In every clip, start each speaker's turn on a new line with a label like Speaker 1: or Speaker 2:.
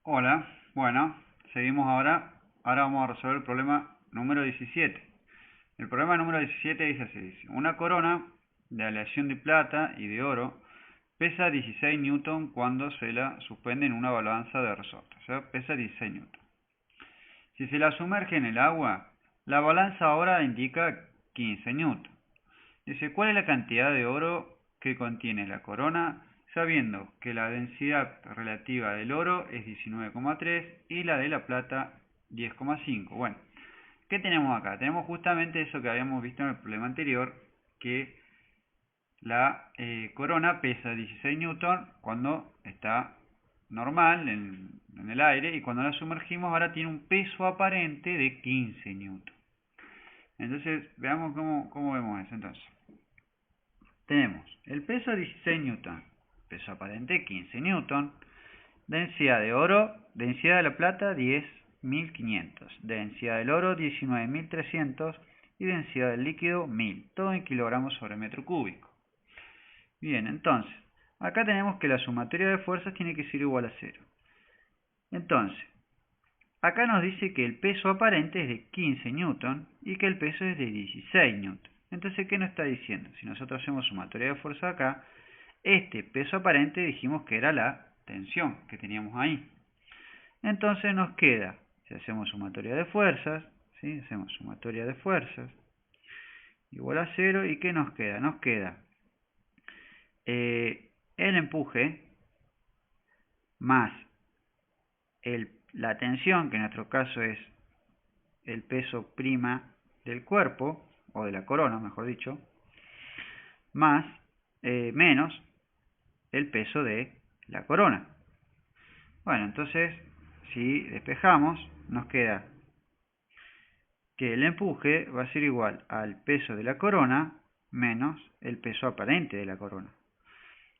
Speaker 1: Hola, bueno, seguimos ahora. Ahora vamos a resolver el problema número 17. El problema número 17 dice así, dice, una corona de aleación de plata y de oro pesa 16 newton cuando se la suspende en una balanza de resorte, o sea, pesa 16 newton. Si se la sumerge en el agua, la balanza ahora indica 15 newton. Dice, ¿cuál es la cantidad de oro que contiene la corona? Sabiendo que la densidad relativa del oro es 19,3 y la de la plata 10,5. Bueno, ¿qué tenemos acá? Tenemos justamente eso que habíamos visto en el problema anterior, que la corona pesa 16 newton cuando está normal en el aire, y cuando la sumergimos ahora tiene un peso aparente de 15 newton. Entonces, veamos cómo vemos eso. Entonces, tenemos el peso 16 newton, peso aparente 15 newton, densidad de oro, densidad de la plata 10.500, densidad del oro 19.300 y densidad del líquido 1000, todo en kilogramos sobre metro cúbico. Bien, entonces, acá tenemos que la sumatoria de fuerzas tiene que ser igual a 0. Entonces, acá nos dice que el peso aparente es de 15 newton y que el peso es de 16 newton. Entonces, ¿qué nos está diciendo? Si nosotros hacemos sumatoria de fuerza acá, este peso aparente dijimos que era la tensión que teníamos ahí. Entonces nos queda, si hacemos sumatoria de fuerzas, ¿sí? Hacemos sumatoria de fuerzas, igual a 0, ¿y qué nos queda? Nos queda el empuje más la tensión, que en nuestro caso es el peso prima del cuerpo, o de la corona, mejor dicho, más menos el peso de la corona. Bueno, entonces, si despejamos, nos queda que el empuje va a ser igual al peso de la corona menos el peso aparente de la corona.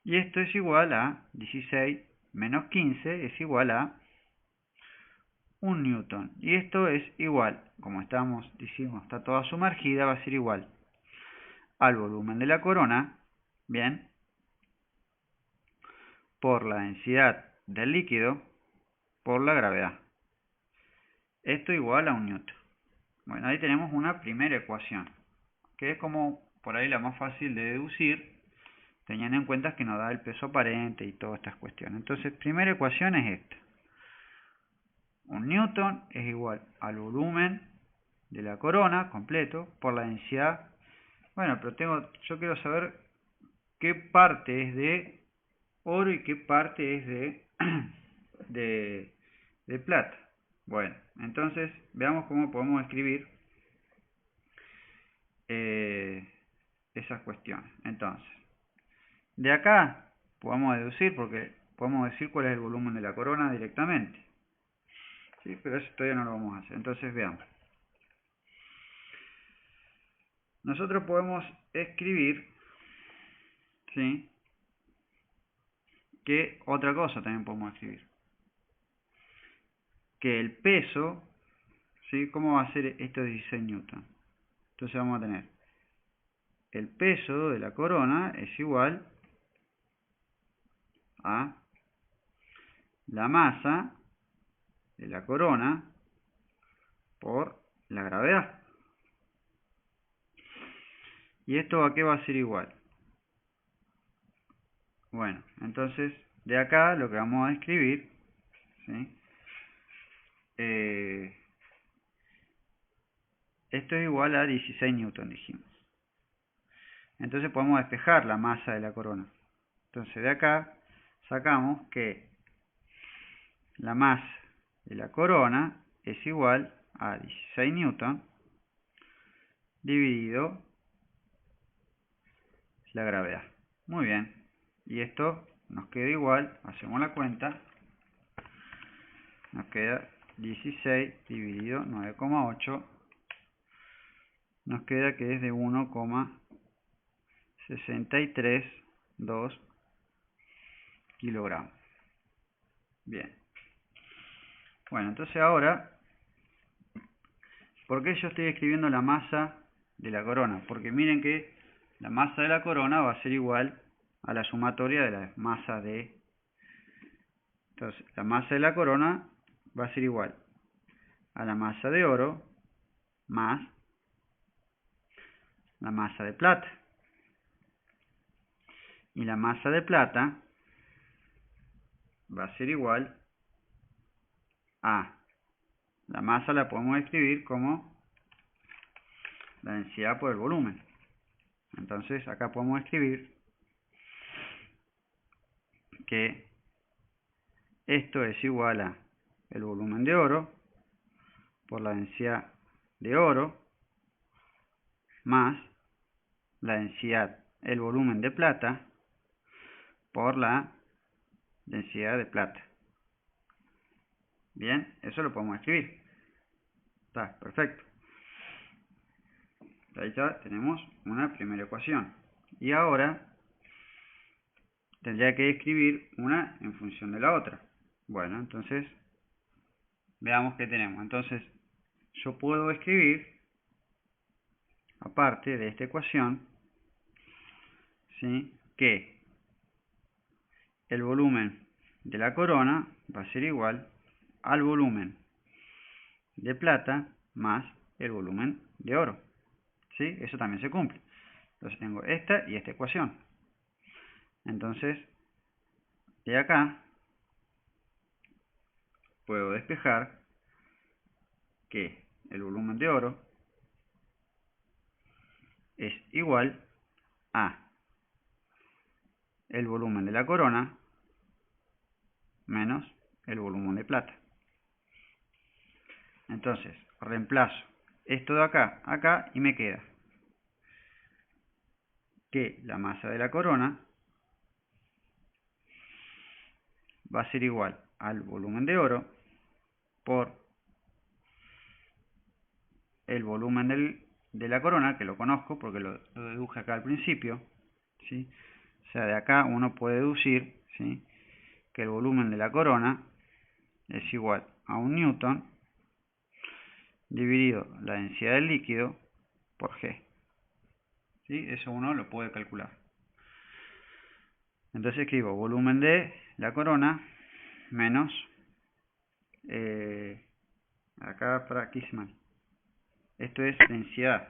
Speaker 1: Y esto es igual a 16 menos 15 es igual a 1 newton. Y esto es igual, como decimos, está toda sumergida, va a ser igual al volumen de la corona, bien, por la densidad del líquido por la gravedad. Esto igual a 1 newton. Bueno, ahí tenemos una primera ecuación, que es como por ahí la más fácil de deducir, teniendo en cuenta que nos da el peso aparente y todas estas cuestiones. Entonces, primera ecuación es esta. 1 newton es igual al volumen de la corona completo por la densidad. Bueno, pero yo quiero saber qué parte es de oro y qué parte es de plata. Bueno, entonces veamos cómo podemos escribir esas cuestiones. Entonces, de acá podemos deducir, porque podemos decir cuál es el volumen de la corona directamente. ¿Sí? Pero eso todavía no lo vamos a hacer. Entonces veamos. Nosotros podemos escribir, ¿sí?, que otra cosa también podemos escribir. Que el peso, ¿sí?, ¿cómo va a ser estos 16 newton? Entonces vamos a tener el peso de la corona es igual a la masa de la corona por la gravedad. ¿Y esto a qué va a ser igual? Bueno, entonces de acá lo que vamos a escribir, ¿sí?, esto es igual a 16 newton, dijimos. Entonces podemos despejar la masa de la corona. Entonces de acá sacamos que la masa de la corona es igual a 16 newton dividido la gravedad. Muy bien. Y esto nos queda igual, hacemos la cuenta, nos queda 16 dividido 9,8, nos queda que es de 1,632 kilogramos. Bien. Bueno, entonces ahora, ¿por qué yo estoy escribiendo la masa de la corona? Porque miren que la masa de la corona va a ser igual a la sumatoria de la masa de Entonces, la masa de la corona va a ser igual a la masa de oro más la masa de plata. Y la masa de plata va a ser igual a, la masa la podemos escribir como la densidad por el volumen. Entonces acá podemos escribir que esto es igual a el volumen de oro por la densidad de oro más la densidad, el volumen de plata por la densidad de plata. Bien, eso lo podemos escribir. Está, perfecto. Ahí ya tenemos una primera ecuación. Y ahora tendría que escribir una en función de la otra. Bueno, entonces veamos qué tenemos. Entonces yo puedo escribir, aparte de esta ecuación, ¿sí?, que el volumen de la corona va a ser igual al volumen de plata más el volumen de oro. ¿Sí? Eso también se cumple. Entonces tengo esta y esta ecuación. Entonces, de acá puedo despejar que el volumen de oro es igual a el volumen de la corona menos el volumen de plata. Entonces, reemplazo esto de acá, acá, y me queda que la masa de la corona va a ser igual al volumen de oro por el volumen de la corona, que lo conozco porque lo deduje acá al principio, ¿sí? O sea, de acá uno puede deducir, ¿sí?, que el volumen de la corona es igual a 1 newton dividido la densidad del líquido por G. ¿Sí? Eso uno lo puede calcular. Entonces escribo volumen de la corona menos, acá para aquí se mal. Esto es densidad,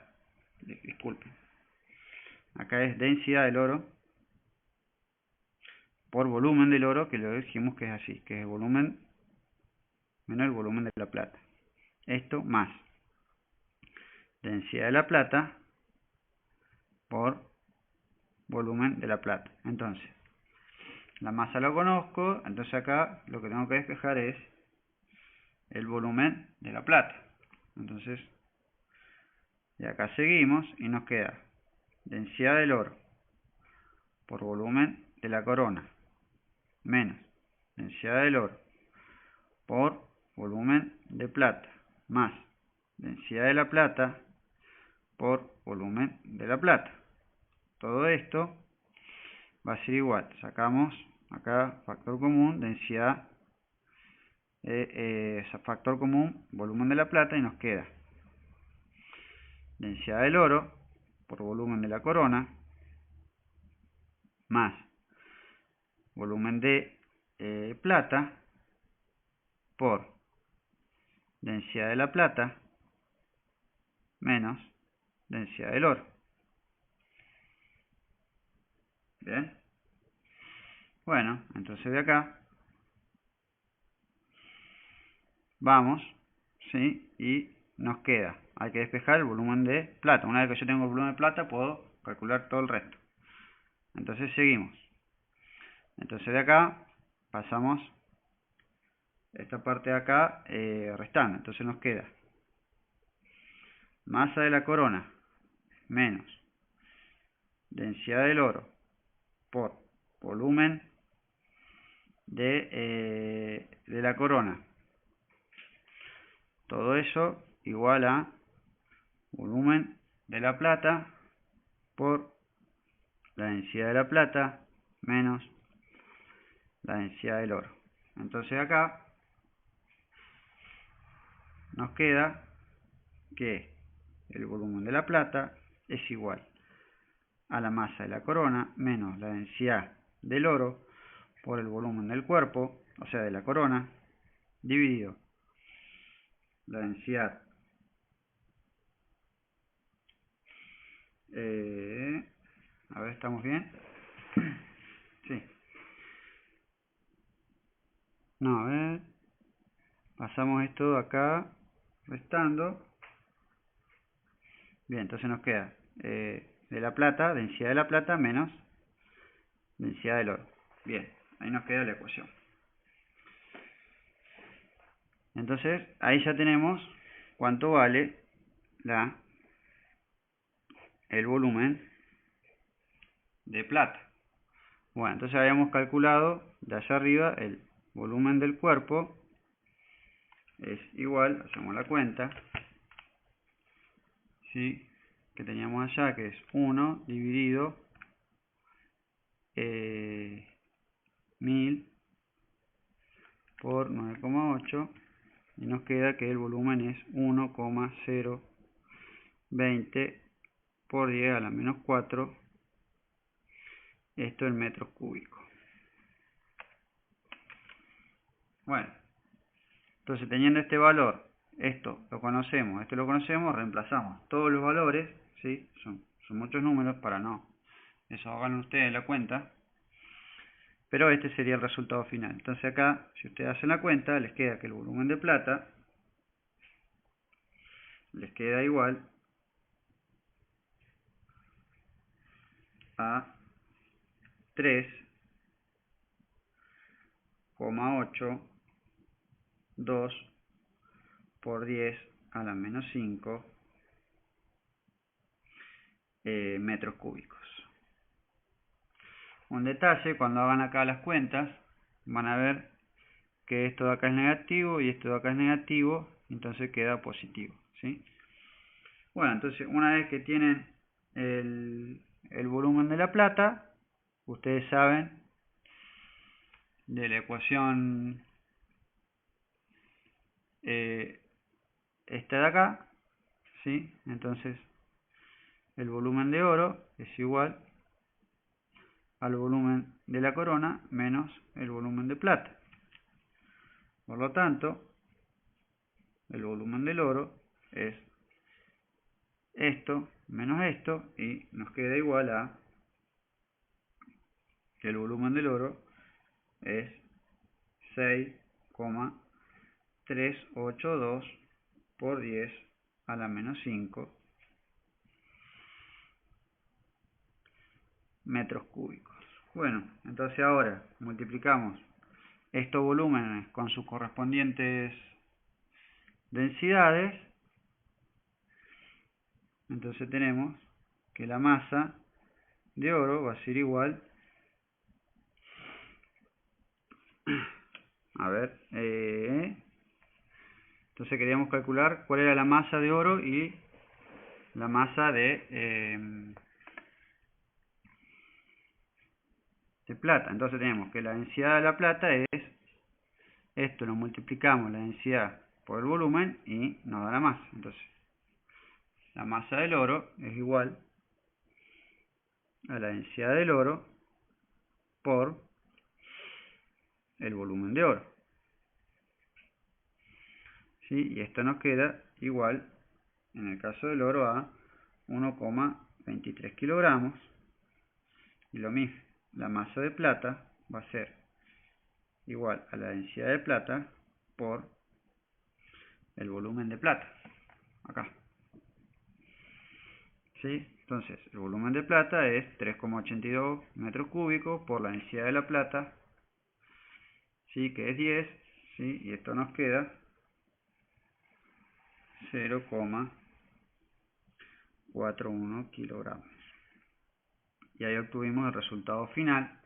Speaker 1: disculpen. Acá es densidad del oro por volumen del oro, que lo dijimos que es así, que es el volumen menos el volumen de la plata. Esto más densidad de la plata por volumen de la plata. Entonces, la masa lo conozco, entonces acá lo que tengo que despejar es el volumen de la plata. Entonces, de acá seguimos y nos queda densidad del oro por volumen de la corona menos densidad del oro por volumen de plata más densidad de la plata por volumen de la plata. Todo esto va a ser igual. Sacamos acá factor común, densidad, factor común, volumen de la plata, y nos queda densidad del oro por volumen de la corona más volumen de plata por densidad de la plata menos densidad del oro. Bien. Bueno, entonces de acá vamos, ¿sí? Y nos queda, hay que despejar el volumen de plata. Una vez que yo tengo el volumen de plata, puedo calcular todo el resto. Entonces seguimos. Entonces de acá pasamos esta parte de acá restando. Entonces nos queda masa de la corona menos densidad del oro por volumen de la corona. Todo eso igual a volumen de la plata por la densidad de la plata menos la densidad del oro. Entonces acá nos queda que el volumen de la plata es igual a la masa de la corona menos la densidad del oro por el volumen del cuerpo, o sea de la corona, dividido la densidad a ver, ¿estamos bien? Sí. No, a ver. Pasamos esto acá, restando. Bien, entonces nos queda de la plata, densidad de la plata menos densidad del oro. Bien, ahí nos queda la ecuación. Entonces, ahí ya tenemos cuánto vale el volumen de plata. Bueno, entonces habíamos calculado de allá arriba el volumen del cuerpo es igual, hacemos la cuenta, ¿sí? Que teníamos allá, que es 1 dividido 1000 por 9,8 y nos queda que el volumen es 1,020 por 10 a la menos 4, esto en metros cúbicos. Bueno, entonces teniendo este valor, esto lo conocemos, reemplazamos todos los valores, ¿sí? Son muchos números para no, eso hagan ustedes la cuenta, pero este sería el resultado final. Entonces acá, si ustedes hacen la cuenta, les queda que el volumen de plata les queda igual a 3,82 por 10 a la menos 5 metros cúbicos. Un detalle, cuando hagan acá las cuentas, van a ver que esto de acá es negativo y esto de acá es negativo, entonces queda positivo, ¿sí? Bueno, entonces una vez que tienen el volumen de la plata, ustedes saben de la ecuación esta de acá, ¿sí? Entonces el volumen de oro es igual al volumen de la corona menos el volumen de plata. Por lo tanto, el volumen del oro es esto menos esto y nos queda igual a que el volumen del oro es 6,382 por 10 a la menos 5 metros cúbicos. Bueno, entonces ahora multiplicamos estos volúmenes con sus correspondientes densidades. Entonces tenemos que la masa de oro va a ser igual a ver, entonces queríamos calcular cuál era la masa de oro y la masa de plata. Entonces tenemos que la densidad de la plata es esto, lo multiplicamos la densidad por el volumen y nos da la masa. Entonces la masa del oro es igual a la densidad del oro por el volumen de oro, ¿sí? Y esto nos queda igual, en el caso del oro, a 1,23 kilogramos. Y lo mismo, la masa de plata va a ser igual a la densidad de plata por el volumen de plata, acá. ¿Sí? Entonces, el volumen de plata es 3,82 metros cúbicos por la densidad de la plata, ¿sí? Que es 10, ¿sí? Y esto nos queda 0,41 kilogramos. Y ahí obtuvimos el resultado final,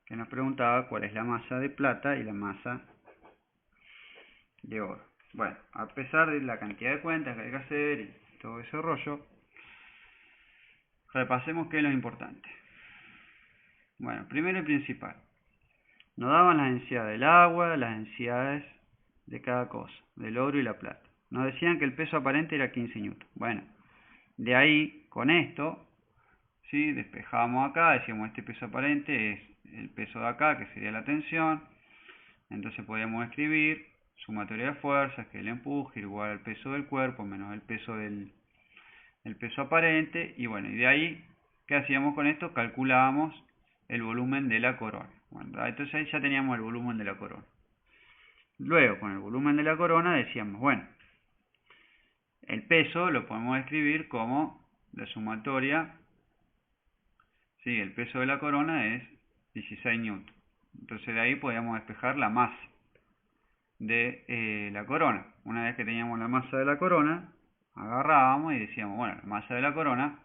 Speaker 1: que nos preguntaba cuál es la masa de plata y la masa de oro. Bueno, a pesar de la cantidad de cuentas que hay que hacer y todo ese rollo, repasemos qué es lo importante. Bueno, primero y principal, nos daban la densidad del agua, las densidades de cada cosa, del oro y la plata. Nos decían que el peso aparente era 15 newton. Bueno, de ahí, con esto, ¿sí? Despejamos acá, decíamos este peso aparente es el peso de acá, que sería la tensión. Entonces podríamos escribir sumatoria de fuerzas, que es el empuje, igual al peso del cuerpo, menos el peso el peso aparente. Y bueno, y de ahí, ¿qué hacíamos con esto? Calculábamos el volumen de la corona. Bueno, entonces ahí ya teníamos el volumen de la corona. Luego, con el volumen de la corona decíamos, bueno, el peso lo podemos escribir como la sumatoria, ¿sí? El peso de la corona es 16 newton. Entonces de ahí podíamos despejar la masa de la corona. Una vez que teníamos la masa de la corona, agarrábamos y decíamos, bueno, la masa de la corona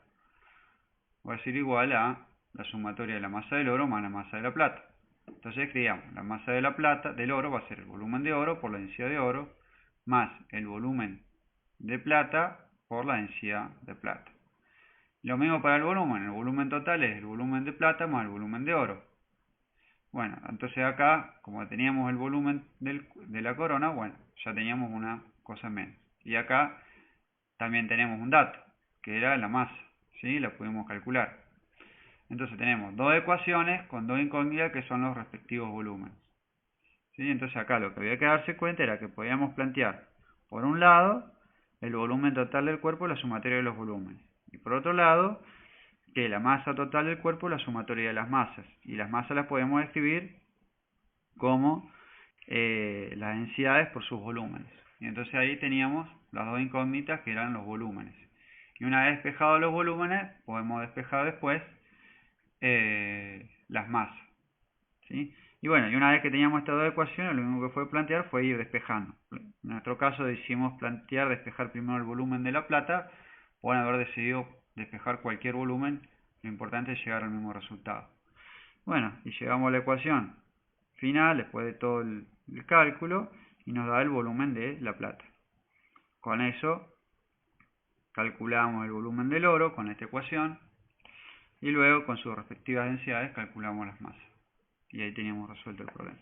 Speaker 1: va a ser igual a la sumatoria de la masa del oro más la masa de la plata. Entonces escribíamos, la masa de la plata, del oro, va a ser el volumen de oro por la densidad de oro, más el volumen de plata por la densidad de plata. Lo mismo para el volumen total es el volumen de plata más el volumen de oro. Bueno, entonces acá, como teníamos el volumen de la corona, bueno, ya teníamos una cosa menos. Y acá también tenemos un dato, que era la masa, ¿sí? La pudimos calcular. Entonces tenemos dos ecuaciones con dos incógnitas que son los respectivos volúmenes. ¿Sí? Entonces acá lo que había que darse cuenta era que podíamos plantear, por un lado, el volumen total del cuerpo, la sumatoria de los volúmenes. Y por otro lado, que la masa total del cuerpo, la sumatoria de las masas. Y las masas las podemos escribir como las densidades por sus volúmenes. Y entonces ahí teníamos las dos incógnitas que eran los volúmenes. Y una vez despejados los volúmenes, podemos despejar después las masas. ¿Sí? Y bueno, y una vez que teníamos estas dos ecuaciones, lo único que fue plantear fue ir despejando. En nuestro caso decidimos despejar primero el volumen de la plata. Pueden haber decidido despejar cualquier volumen, lo importante es llegar al mismo resultado. Bueno, y llegamos a la ecuación final, después de todo el cálculo, y nos da el volumen de la plata. Con eso calculamos el volumen del oro con esta ecuación, y luego con sus respectivas densidades calculamos las masas. Y ahí teníamos resuelto el problema.